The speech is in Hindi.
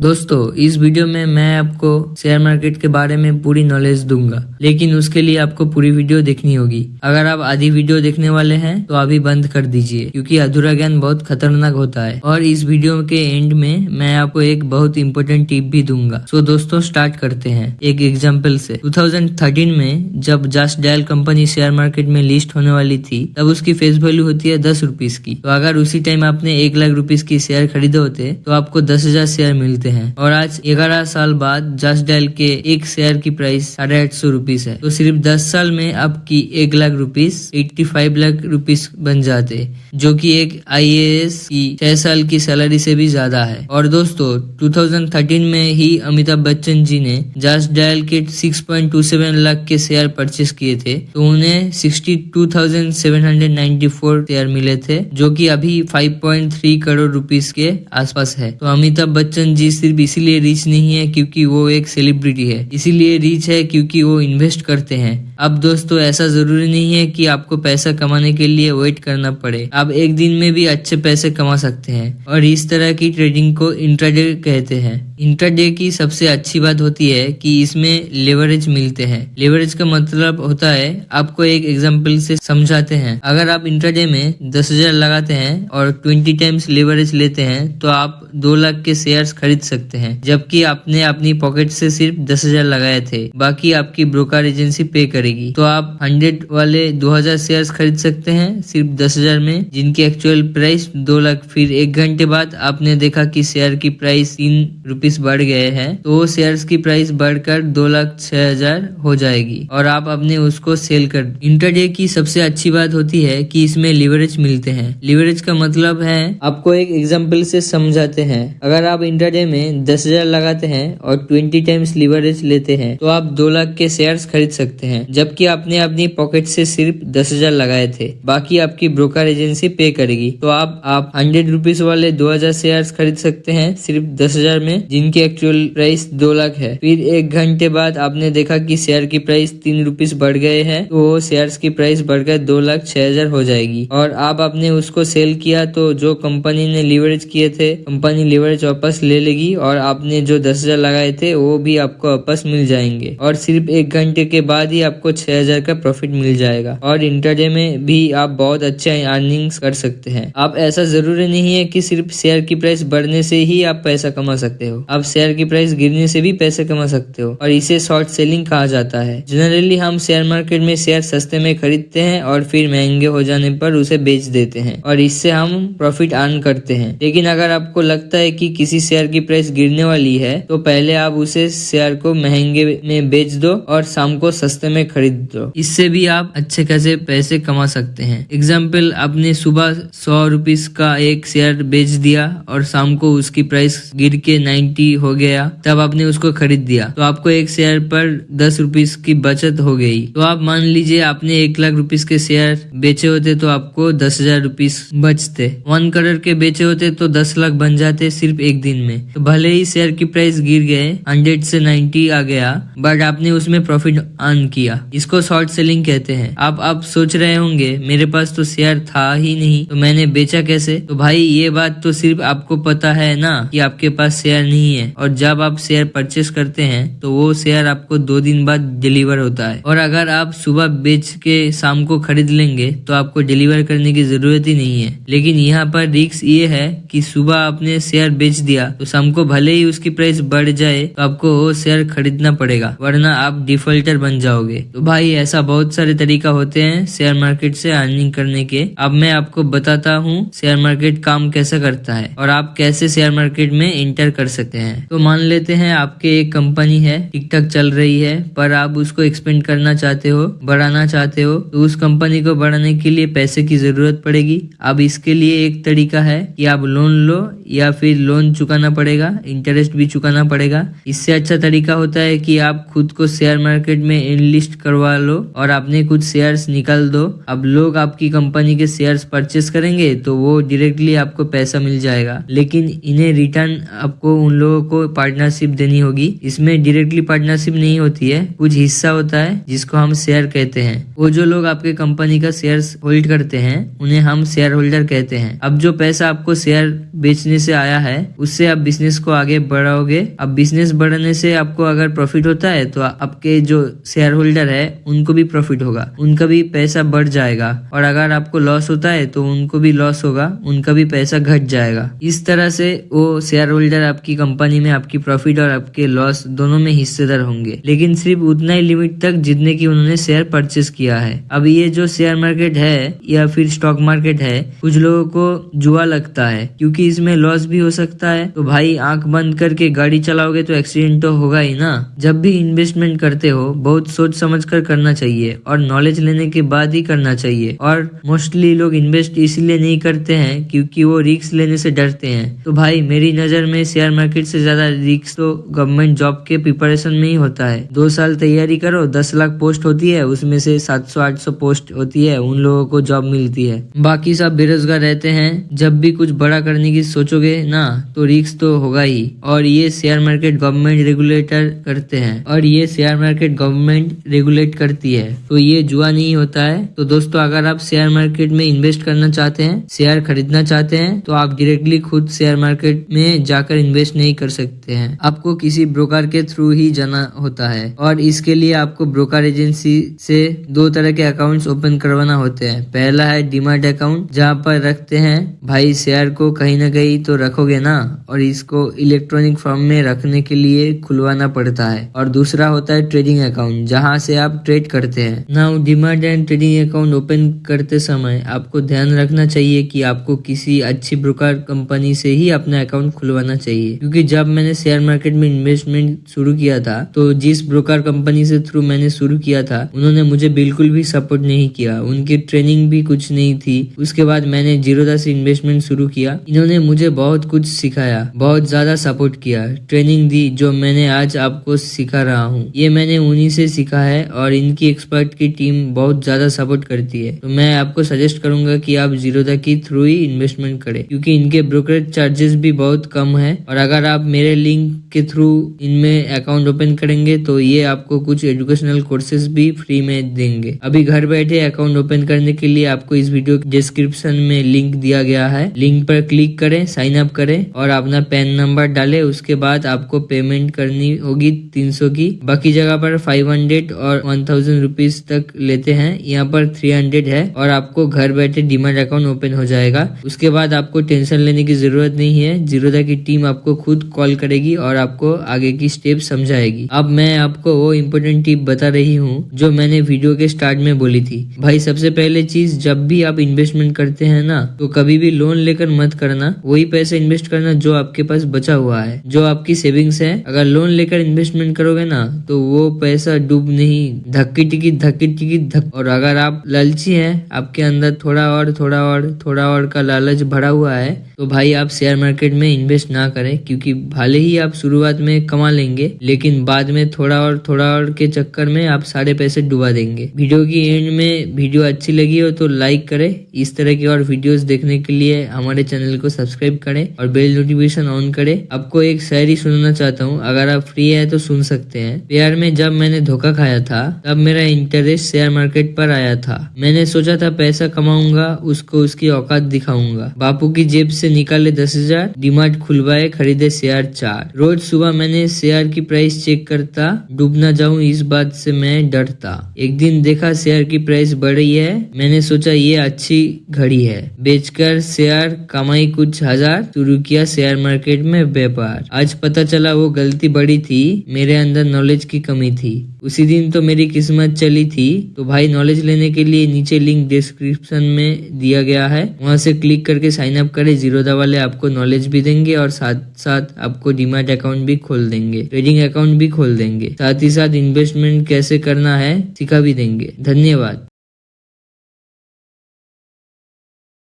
दोस्तों इस वीडियो में मैं आपको शेयर मार्केट के बारे में पूरी नॉलेज दूंगा, लेकिन उसके लिए आपको पूरी वीडियो देखनी होगी। अगर आप आधी वीडियो देखने वाले हैं तो अभी बंद कर दीजिए, क्योंकि अधूरा ज्ञान बहुत खतरनाक होता है। और इस वीडियो के एंड में मैं आपको एक बहुत इंपॉर्टेंट टिप भी दूंगा। सो दोस्तों स्टार्ट करते हैं एक एग्जाम्पल से। 2013 में जब just dial company share market में लिस्ट होने वाली थी, तब उसकी फेस वैल्यू होती है 10 रुपीज की। तो अगर उसी टाइम आपने 1 लाख रुपीज की शेयर खरीदे होते तो आपको 10,000 शेयर मिलते हैं। और आज 11 साल बाद जस्ट डायल के एक शेयर की प्राइस 850 रुपीज है। तो सिर्फ 10 साल में आपकी 1 लाख रुपीज 85 लाख रुपीज बन जाते, जो कि एक IAS की 6 साल की सैलरी से भी ज्यादा है। और दोस्तों 2013 में ही अमिताभ बच्चन जी ने जस्ट डायल के 6.27 लाख के शेयर परचेस किए थे, तो उन्हें 62,794 शेयर मिले थे, जो कि अभी 5.3 करोड़ रुपीस के आसपास है। तो अमिताभ बच्चन जी सिर्फ इसीलिए रिच नहीं है क्योंकि वो एक सेलिब्रिटी है, इसीलिए रिच है क्योंकि वो इन्वेस्ट करते हैं। अब दोस्तों ऐसा जरूरी नहीं है कि आपको पैसा कमाने के लिए वेट करना पड़े, आप एक दिन में भी अच्छे पैसे कमा सकते हैं। और इस तरह की ट्रेडिंग को इंट्राडे कहते हैं। इंट्राडे की सबसे अच्छी बात होती है कि इसमें लेवरेज मिलते हैं। लेवरेज का मतलब होता है, आपको एक एग्जांपल से समझाते हैं। अगर आप इंट्राडे में 10,000 लगाते हैं और 20 टाइम्स लेवरेज लेते हैं, तो आप 2 लाख के शेयर्स खरीद सकते हैं, जबकि आपने अपनी पॉकेट से सिर्फ 10,000 लगाए थे, बाकी आपकी ब्रोकर एजेंसी पे करेगी। तो आप 100 वाले 2,000 शेयर्स खरीद सकते हैं सिर्फ 10,000 में, जिनकी एक्चुअल प्राइस 2 लाख। फिर 1 घंटे बाद आपने देखा कि शेयर की प्राइस 3 रुपीस बढ़ गए हैं, तो वो शेयर्स की प्राइस बढ़कर 2,06,000 हो जाएगी और आप अपने उसको सेल कर। इंट्राडे की सबसे अच्छी बात होती है कि इसमें लिवरेज मिलते हैं। लिवरेज का मतलब है, आपको एक एग्जांपल से समझाते हैं। अगर आप इंट्राडे में 10,000 लगाते हैं और 20 टाइम्स लिवरेज लेते हैं, तो आप 2 लाख के शेयर्स खरीद सकते हैं, जबकि आपने अपनी पॉकेट से सिर्फ 10,000 लगाए थे, बाकी आपकी ब्रोकर एजेंसी पे करेगी। तो आप 100 रुपीज वाले 2,000 शेयर्स खरीद सकते हैं सिर्फ 10,000 में, जिनकी एक्चुअल प्राइस 2 लाख है। फिर 1 घंटे बाद आपने देखा कि शेयर की प्राइस 3 रुपीज बढ़ गए हैं, तो वो शेयर्स की प्राइस बढ़कर 2,06,000 हो जाएगी। और आप आपने उसको सेल किया, तो जो कंपनी ने लिवरेज किए थे, कंपनी लिवरेज वापस ले लेगी और आपने जो 10,000 लगाए थे वो भी आपको वापस मिल जाएंगे। और सिर्फ 1 घंटे के बाद ही आपको 6,000 का प्रॉफिट मिल जाएगा। और इंट्राडे में भी आप बहुत अच्छे अर्निंग्स कर सकते हैं। आप ऐसा जरूरी नहीं है कि सिर्फ शेयर की प्राइस बढ़ने से ही आप पैसा कमा सकते हो, आप शेयर की प्राइस गिरने से भी पैसे कमा सकते हो, और इसे शॉर्ट सेलिंग कहा जाता है। जनरली हम शेयर मार्केट में शेयर सस्ते में खरीदते हैं और फिर महंगे हो जाने पर उसे बेच देते हैं, और इससे हम प्रॉफिट अर्न करते हैं। लेकिन अगर आपको लगता है कि किसी शेयर की प्राइस गिरने वाली है, तो पहले आप उसे शेयर को महंगे में बेच दो और शाम को सस्ते में खरीद दो। इससे भी आप अच्छे खासे पैसे कमा सकते हैं। एग्जाम्पल, आपने सुबह 100 रुपीज का एक शेयर बेच दिया और शाम को उसकी प्राइस गिर के 90 हो गया, तब आपने उसको खरीद दिया, तो आपको एक शेयर पर 10 रुपीज की बचत हो गई। तो आप मान लीजिए आपने 1 लाख रुपीज के शेयर बेचे होते तो आपको 10,000 रुपीज बचते। 1 करोड़ के बेचे होते तो 10 लाख बन जाते सिर्फ एक दिन में। तो भले ही शेयर की प्राइस गिर गए, 100 से 90 आ गया, बट आपने उसमें प्रॉफिट अर्न किया। इसको शॉर्ट सेलिंग कहते हैं। आप सोच रहे होंगे, मेरे पास तो शेयर था ही नहीं, तो मैंने बेचा कैसे? तो भाई ये बात तो सिर्फ आपको पता है ना कि आपके पास शेयर नहीं है, और जब आप शेयर परचेस करते हैं तो वो शेयर आपको 2 दिन बाद डिलीवर होता है। और अगर आप सुबह बेच के शाम को खरीद लेंगे तो आपको डिलीवर करने की जरूरत ही नहीं है। लेकिन यहाँ पर रिस्क ये है कि सुबह आपने शेयर बेच दिया तो शाम को भले ही उसकी प्राइस बढ़ जाए तो आपको वो शेयर खरीदना पड़ेगा, वरना आप डिफॉल्टर बन जाओगे। तो भाई ऐसा बहुत सारे तरीका होते हैं शेयर मार्केट से अर्निंग करने के। अब मैं आपको बताता हूँ शेयर मार्केट काम कैसा करता है और आप कैसे शेयर मार्केट में एंटर कर सकते हैं। तो मान लेते हैं आपके एक कंपनी है, ठीक ठाक चल रही है, पर आप उसको एक्सपेंड करना चाहते हो, बढ़ाना चाहते हो, तो उस कंपनी को बढ़ाने के लिए पैसे की जरूरत पड़ेगी। अब इसके लिए एक तरीका है कि आप लोन लो, या फिर लोन चुकाना पड़ेगा, इंटरेस्ट भी चुकाना पड़ेगा। इससे अच्छा तरीका होता है कि आप खुद को शेयर मार्केट में एनलिस्ट करवा लो और अपने कुछ शेयर्स निकाल दो। अब लोग आपकी कंपनी के शेयर्स परचेस करेंगे तो वो डायरेक्टली आपको पैसा मिल जाएगा, लेकिन इन्हें रिटर्न आपको उन लोगों को पार्टनरशिप देनी होगी। इसमें डायरेक्टली पार्टनरशिप नहीं होती है, कुछ हिस्सा होता है जिसको हम शेयर कहते हैं। वो जो लोग आपके कंपनी का शेयर होल्ड करते हैं उन्हें हम शेयर होल्डर कहते हैं। अब जो पैसा आपको शेयर बेचने से आया है उससे आप बिजनेस को आगे बढ़ाओगे। अब बिजनेस बढ़ने से आपको अगर प्रॉफिट होता है तो आपके जो शेयर होल्डर है उनको भी प्रॉफिट होगा, उनका भी पैसा बढ़ जाएगा। और अगर आपको लॉस होता है तो उनको भी लॉस होगा, उनका भी पैसा घट जाएगा। इस तरह से वो शेयर होल्डर आपकी कंपनी में आपकी प्रॉफिट और आपके लॉस दोनों में हिस्सेदार होंगे, लेकिन सिर्फ उतना ही लिमिट तक जितने की उन्होंने शेयर परचेस किया है। अब ये जो शेयर मार्केट है या फिर स्टॉक मार्केट है, कुछ लोगों को जुआ लगता है क्योंकि इसमें लॉस भी हो सकता है। तो भाई आंख बंद करके गाड़ी चलाओगे तो एक्सीडेंट तो होगा ही ना। जब भी इन्वेस्टमेंट करते हो बहुत सोच समझ कर करना चाहिए और नॉलेज लेने के बाद ही करना चाहिए। और मोस्टली लोग इन्वेस्ट इसलिए नहीं करते हैं क्योंकि वो रिस्क लेने से डरते हैं। तो भाई मेरी नजर में शेयर मार्केट से ज्यादा रिस्क तो गवर्नमेंट जॉब के प्रिपरेशन में ही होता है। 2 साल तैयारी करो, 10 लाख पोस्ट होती है, उसमें से 700-800 पोस्ट होती है, उन लोगों को जॉब मिलती है, बाकी सब बेरोजगार रहते हैं। जब भी कुछ बड़ा करने की सोचोगे ना तो रिस्क तो होगा ही। और ये शेयर मार्केट गवर्नमेंट रेगुलेटर करते हैं और ये शेयर मार्केट गवर्नमेंट रेगुलेट करती है, तो ये जुआ नहीं होता है। तो दोस्तों अगर आप शेयर मार्केट में इन्वेस्ट करना चाहते हैं, शेयर खरीदना चाहते हैं, तो आप डायरेक्टली खुद शेयर मार्केट में जाकर इन्वेस्ट नहीं कर सकते हैं, आपको किसी ब्रोकर के थ्रू ही जाना होता है। और इसके लिए आपको ब्रोकर एजेंसी से 2 तरह के अकाउंट्स ओपन करवाना होते हैं। पहला है डीमैट अकाउंट, जहाँ पर रखते हैं भाई शेयर को कहीं ना कहीं तो रखोगे ना, और इसको इलेक्ट्रॉनिक फॉर्म में रखने के लिए खुलवाना पड़ता है। और दूसरा होता है ट्रेडिंग अकाउंट, जहाँ से आप ट्रेड करते हैं। Now demat and trading account open करते समय आपको ध्यान रखना चाहिए कि आपको किसी अच्छी ब्रोकर कंपनी से ही अपना अकाउंट खुलवाना चाहिए, क्योंकि जब मैंने शेयर मार्केट में इन्वेस्टमेंट शुरू किया था तो जिस ब्रोकर कंपनी से थ्रू मैंने शुरू किया था उन्होंने मुझे बिल्कुल भी सपोर्ट नहीं किया, उनकी ट्रेनिंग भी कुछ नहीं थी। उसके बाद मैंने जीरोधा से इन्वेस्टमेंट शुरू किया, इन्होंने मुझे बहुत कुछ सिखाया, बहुत ज्यादा सपोर्ट किया, ट्रेनिंग दी, जो मैंने आज आपको सिखा रहा हूँ ये मैंने उन्हीं से सीखा है। और इनकी एक्सपर्ट की टीम बहुत ज्यादा सपोर्ट करती है। तो मैं आपको सजेस्ट करूंगा कि आप जीरोधा की थ्रू ही इन्वेस्टमेंट करें, क्योंकि इनके ब्रोकरेज चार्जेस भी बहुत कम है। और अगर आप मेरे लिंक के थ्रू इनमें अकाउंट ओपन करेंगे तो ये आपको कुछ एजुकेशनल कोर्सेज भी फ्री में देंगे। अभी घर बैठे अकाउंट ओपन करने के लिए आपको इस वीडियो के डिस्क्रिप्शन में लिंक दिया गया है, लिंक पर क्लिक करें, साइन अप करें और अपना पैन नंबर डालें। उसके बाद आपको पेमेंट करनी होगी 300 की, बाकी जगह पर 500 और 1000 रुपीज तक लेते हैं, यहाँ पर 300 है। और आपको घर बैठे डीमैट अकाउंट ओपन हो जाएगा। उसके बाद आपको टेंशन लेने की जरूरत नहीं है, जीरोधा की टीम आपको खुद कॉल करेगी और आपको आगे की स्टेप समझाएगी। अब मैं आपको वो इम्पोर्टेंट टिप बता रही हूँ जो मैंने वीडियो के स्टार्ट में बोली थी। भाई सबसे पहले चीज, जब भी आप इन्वेस्टमेंट करते हैं ना तो कभी भी लोन लेकर मत करना, वही पैसा इन्वेस्ट करना जो आपके पास बचा हुआ है, जो आपकी सेविंग्स है। अगर लोन लेकर इन्वेस्टमेंट करोगे ना तो वो पैसा डूब नहीं, धक्की टिकी धक। और अगर आप लालची हैं, आपके अंदर थोड़ा और का लालच भरा हुआ है, तो भाई आप शेयर मार्केट में इन्वेस्ट ना करें, क्योंकि भले ही आप शुरुआत में कमा लेंगे लेकिन बाद में थोड़ा और के चक्कर में आप सारे पैसे डुबा देंगे। वीडियो की एंड में वीडियो अच्छी लगी हो तो लाइक करें। इस तरह की और वीडियोस देखने के लिए हमारे चैनल को सब्सक्राइब करें और बेल नोटिफिकेशन ऑन करें। आपको एक शायरी सुनाना चाहता हूँ, अगर आप फ्री है तो सुन सकते हैं। प्यार में जब मैंने धोखा खाया था तब मेरा इंटरेस्ट शेयर मार्केट पर आया था। मैंने सोचा था पैसा कमाऊंगा, उसको उसकी औकात दिखाऊंगा। बापू की जेब से निकाले 10,000, डीमैट खुलवाए, खरीदे शेयर 4। रोज सुबह मैंने शेयर की प्राइस चेक करता, डूब ना जाऊं इस बात से मैं डरता। एक दिन देखा शेयर की प्राइस बढ़ रही है, मैंने सोचा ये अच्छी घड़ी है, बेचकर शेयर कमाई कुछ हजार, शुरू किया शेयर मार्केट में व्यापार। आज पता चला वो गलती बड़ी थी, मेरे अंदर नॉलेज की कमी थी। उसी दिन तो मेरी किस्मत चली थी। तो भाई नॉलेज लेने के लिए नीचे लिंक डिस्क्रिप्शन में दिया गया है, वहां से क्लिक करके साइन अप करें। जीरोधा वाले आपको नॉलेज भी देंगे और साथ साथ आपको डीमैट अकाउंट भी खोल देंगे, ट्रेडिंग अकाउंट भी खोल देंगे, साथ ही साथ इन्वेस्टमेंट कैसे करना है सिखा भी देंगे। धन्यवाद।